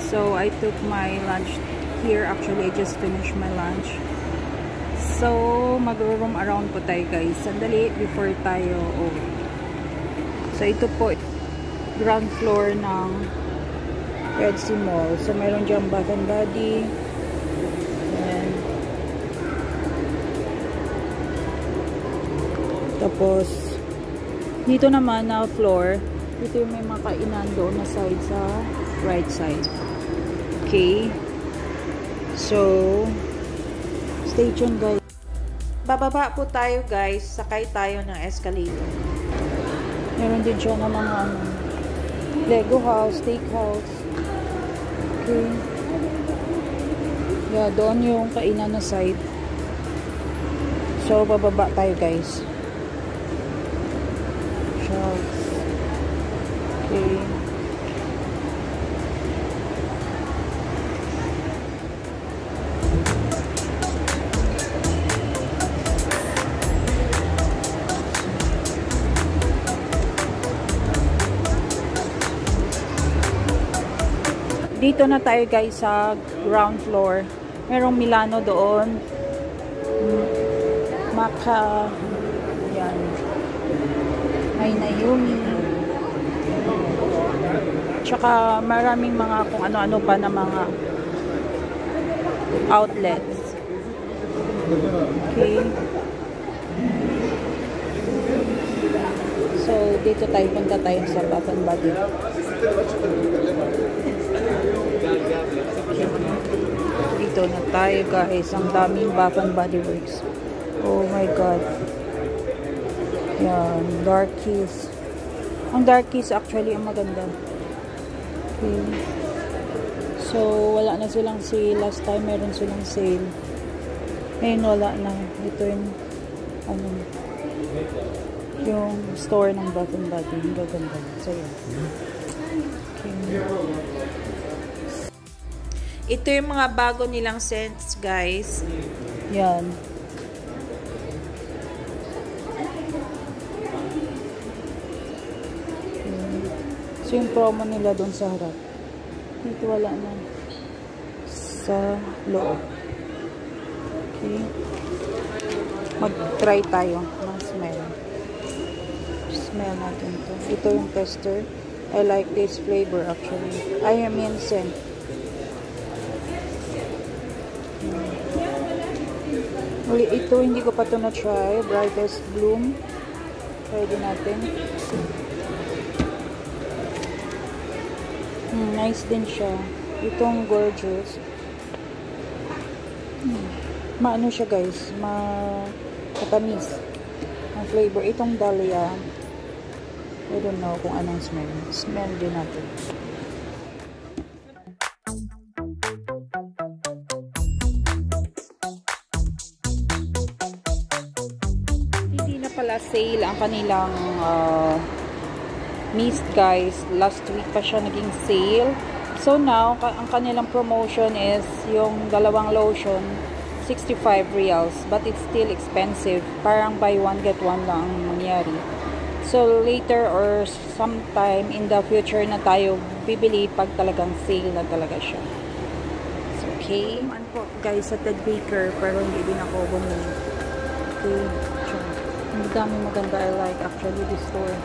So I took my lunch here. Actually, I just finished my lunch. So mag-roam around po tayo guys. Sandali before tayo uwi. So ito po ground floor ng Red Sea Mall. So meron dyan Bath and Body. And tapos dito naman na floor, dito yung may mga kainan doon na side sa right side. Okay. So stay tuned guys. Bababa po tayo guys. Sakay tayo ng escalator. Meron din siya ng mga Lego house, steakhouse. Okay. Yeah, doon yung kainan na side. So bababa tayo guys. Okay. Dito na tayo guys sa ground floor. Merong Milano doon. Maka. Yan. May Naomi. Tsaka maraming mga kung ano-ano pa na mga outlets. Okay. So, dito tayo, punta tayo sa Bath and Body. Dito na tayo guys. Ang daming Bath and Body Works. Oh my God. Yan. Dark Keys. Ang Dark Keys actually ang maganda. Okay. So, wala na silang sale. Last time meron silang sale. Ngayon wala na. Ito yung ano, yung store ng Bath and Body. Ang gaganda. So, yan. Okay. Ito yung mga bago nilang scents, guys. Yan. So, yung promo nila doon sa harap. Dito wala na. Sa loob. Okay. Mag-try tayo ng smell. Smell natin to. Ito yung tester. I like this flavor actually. I mean scent. Ito hindi ko pa ito na-try. Brightest Bloom. Try din natin. Nice din siya. Itong Gorgeous. Maano siya guys. Matamis. Ang flavor. Itong Dahlia. I don't know kung anong smell. Smell din natin. Hindi na pala sale ang kanilang mist guys. Last week pa siya naging sale. So now, ang kanilang promotion is yung dalawang lotion, 65 reals. But it's still expensive. Parang buy one get one lang ang mangyari. So later or sometime in the future na tayo bibili pag talagang sale na talaga siya. So, okay. Ano po guys sa Ted Baker pero hindi din ako bumili. Okay. Ang dami maganda. I like actually this store.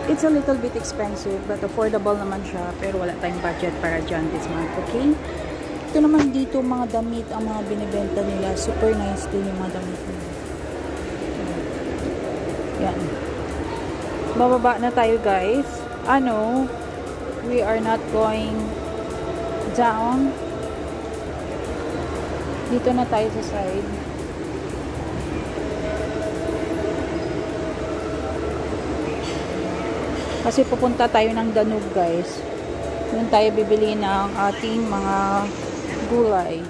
It's a little bit expensive but affordable naman siya pero wala tayong budget para dyan this month. Okay. Ito naman dito mga damit ang mga binibenta nila. Super nice din yung mga damit nila. Yan. Bababa na tayo guys. Ano, we are not going down. Dito na tayo sa side. Kasi pupunta tayo ng Danube guys. Doon tayo bibili ng ating mga gulay.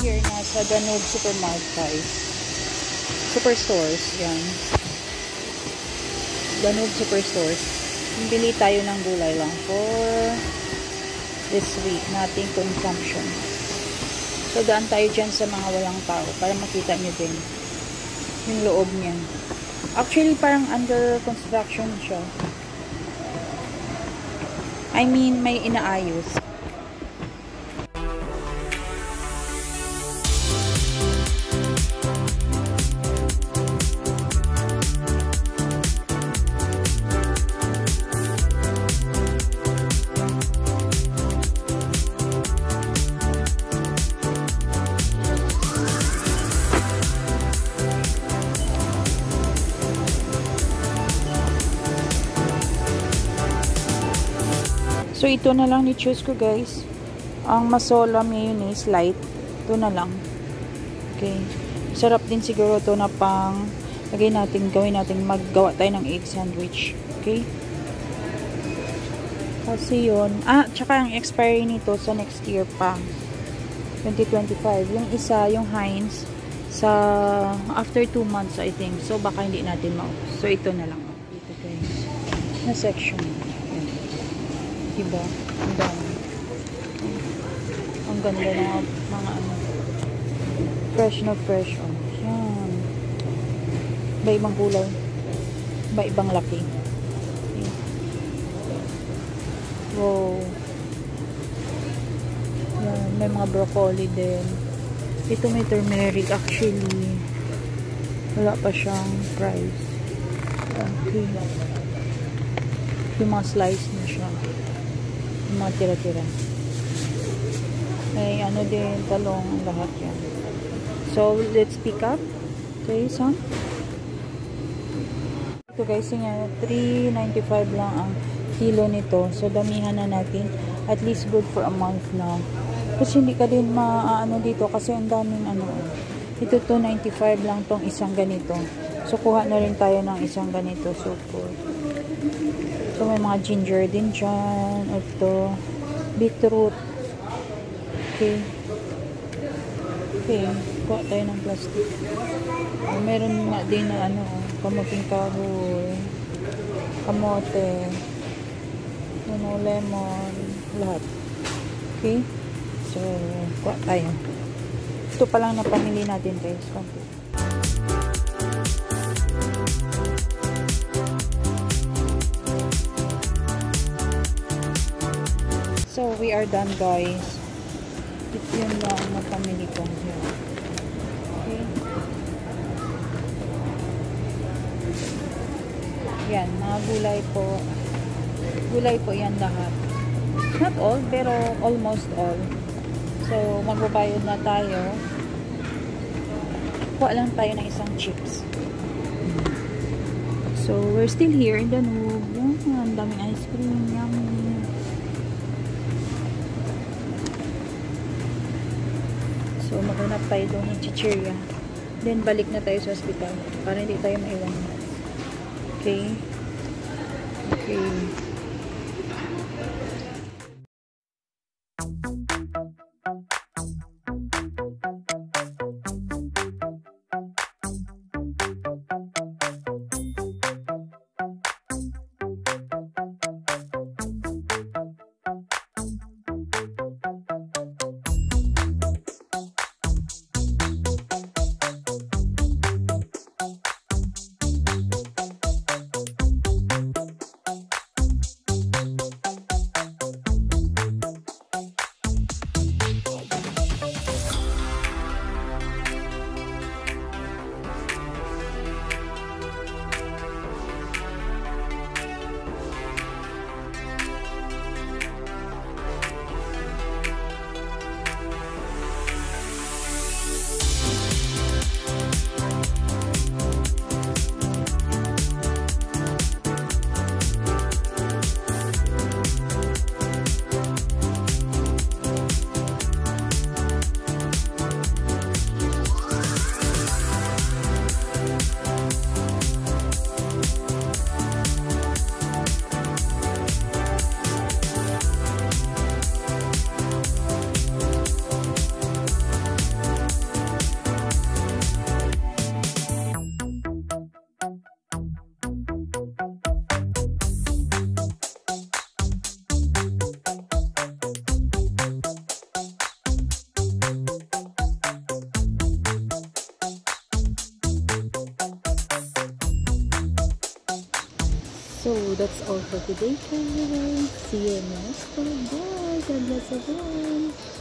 Here na sa Danube Superstores. Yan. Danube Superstores. Bili tayo ng gulay lang for this week, nating consumption. So, daan tayo dyan sa mga walang tao para makita nyo din yung loob niya. Actually, parang under construction siya. I mean, may inaayos. So, ito na lang ni-choose ko, guys. Ang Masola mayonnaise light. Ito na lang. Okay. Sarap din siguro ito na pang gawin natin maggawa tayo ng egg sandwich. Okay. Kasi yun. Tsaka ang expiry nito sa next year pa. 2025. Yung isa, yung Heinz, sa after 2 months, I think. So, baka hindi natin So, ito na lang. Ito, guys. Na section. Diba? Ang dami. Ang ganda na mga fresh na fresh. Yan. Iba-ibang kulay. Iba-ibang laki. Okay. Wow. Yan. May mga broccoli din. Ito may turmeric. Actually, wala pa siyang price. Okay. Yung mga slice na siya. Mga tira-tira. Ay, din, talong, lahat yan. So, let's pick up. Okay, son. Ito guys, nga, 3.95 lang ang kilo nito. So, damihan na natin. At least good for a month na. Kasi hindi ka din dito kasi ang daming Ito 2.95 lang tong isang ganito. So, kuha na rin tayo ng isang ganito. Super. So, may mga ginger din dyan. Ito. Beetroot. Okay. Okay. Kuha tayo ng plastic. Meron nga din na kamuting kahoy. Kamote. Lemon. Lahat. Okay. So, kuha tayo. Ito pa lang na pamili natin guys. So, we are done guys. Ito yun lang na pamili ko. Okay. Yan, mga gulay po. Gulay po yan lahat. Not all, pero almost all. So, magbabayad na tayo. Kuha lang tayo ng isang chips. So, we're still here in Danube. Yan, ang daming ice cream. Yummy. So, maghanap tayo doon ng chichirya. Then, balik na tayo sa hospital. Para hindi tayo maiwan. Okay? Okay. So, that's all for today, guys. See you in the next one. Bye. God bless everyone.